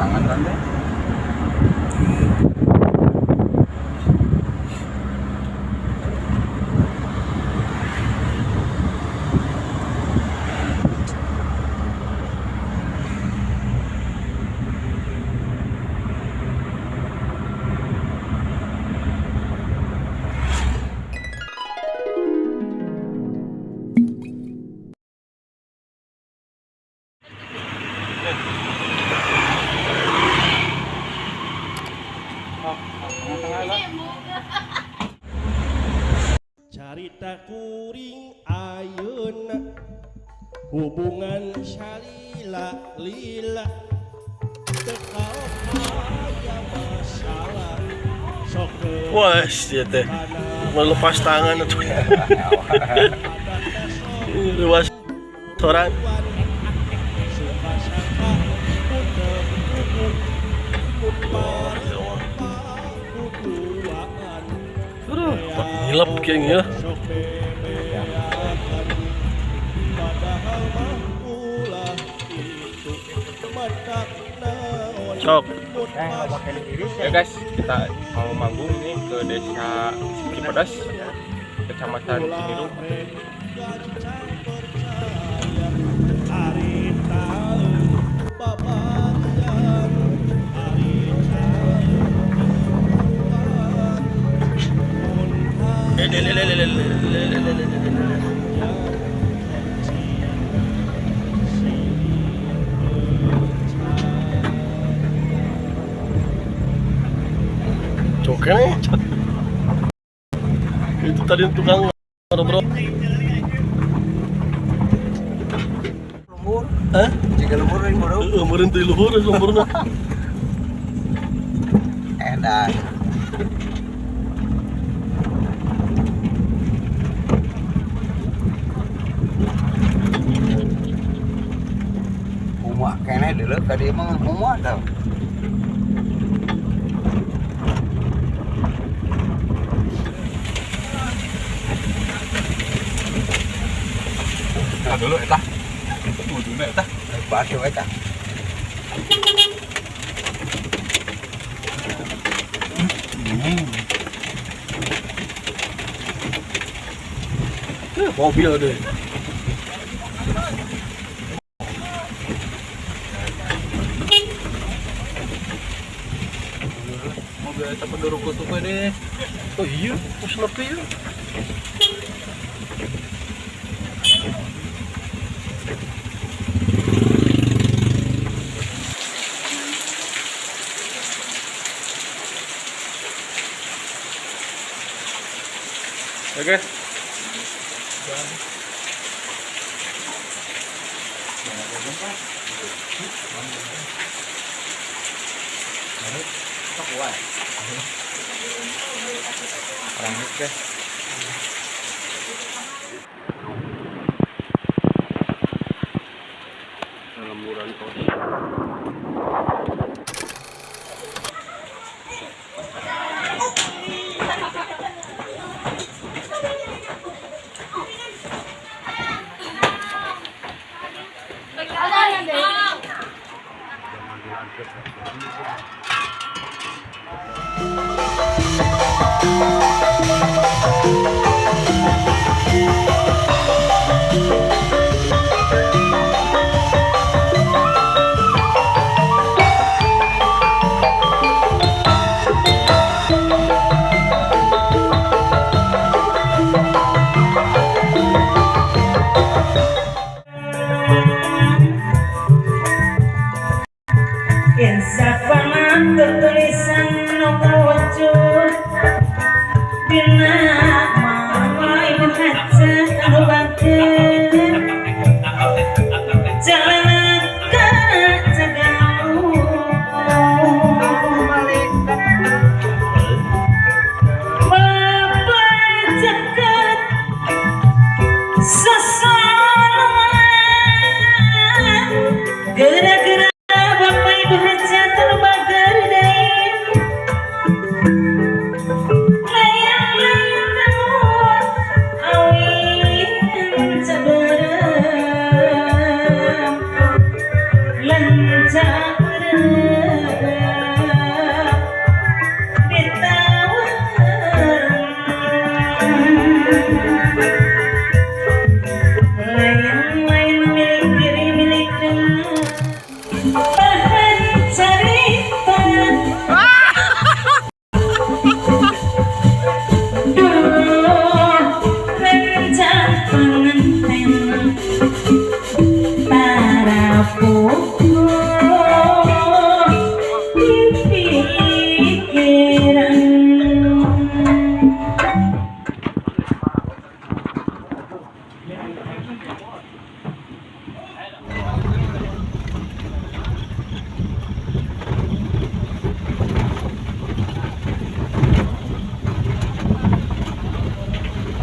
tangan kan deh. Carita kuring ayeuna hubungan syalila lila tekal aya masalah sok Wah, dia teh melepas tangan atuh. Luas soran. Aduh, ngilap kayaknya. Sok. Ya guys, kita mau manggung nih ke desa Cipedas, kecamatan Cibinong. Cokel nih. Itu tadi tukang bro. Lembur, Hah? jika lembur ini bro. Umurin teh luhur lemburna. Edan. Muak kene dulu tadi emang muak tau. Nah dulu eta. Wuduna eta. Batu eta. Mobil deh. Mobil eta penduruk kutu deh. Oh iya, terus nepi ya. Oke. Orang itu lemburan kos. Gerak-gerak Bapak Ibu hajat terbagar dari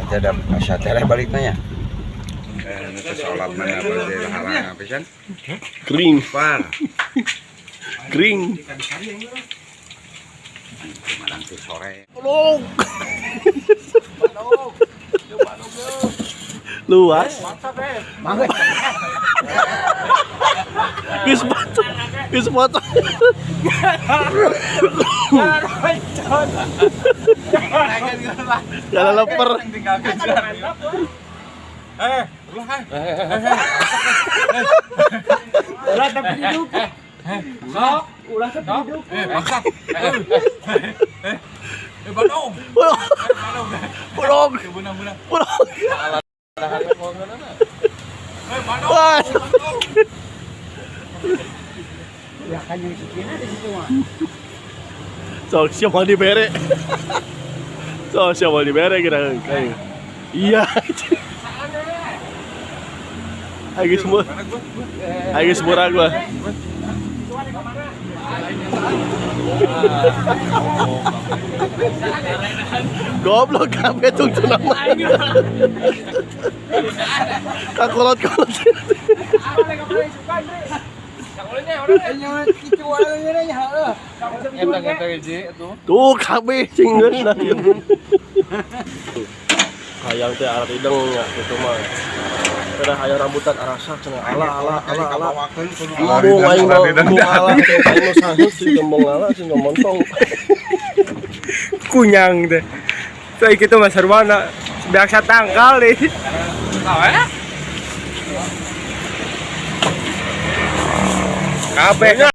Tidak asa teh baliknya ya. Nanti sholat mana berdiri halang pisan. Kering. Par. Kering. Nanti sore. Tolong. Luas. Geus foto. Geus foto. Jalan leper. Ulah tapi hidup. Sok, ulah tapi hidup. Pulang. Pulang. Pulang. Wah. Ya kan yang sikina di situ mah. So, siapa dibere? So, siapa dibere kira kayak. Iya. Ayo semua. Ayo semua gua. Goblok kabeh tungtu nama. Kakolot-kolot. Tuh kabeh cing geus nah. Hayang teh arah hidung nya kitu mah. Kada hayang rambutan arasa cenah ala. Ngomong aing mah ngomong ala, aing mah sahut sih ngomong ala sih ngomong montong. Kunyang deh. Saya gitu mas Sarwana biasa tangkal deh. Kabeh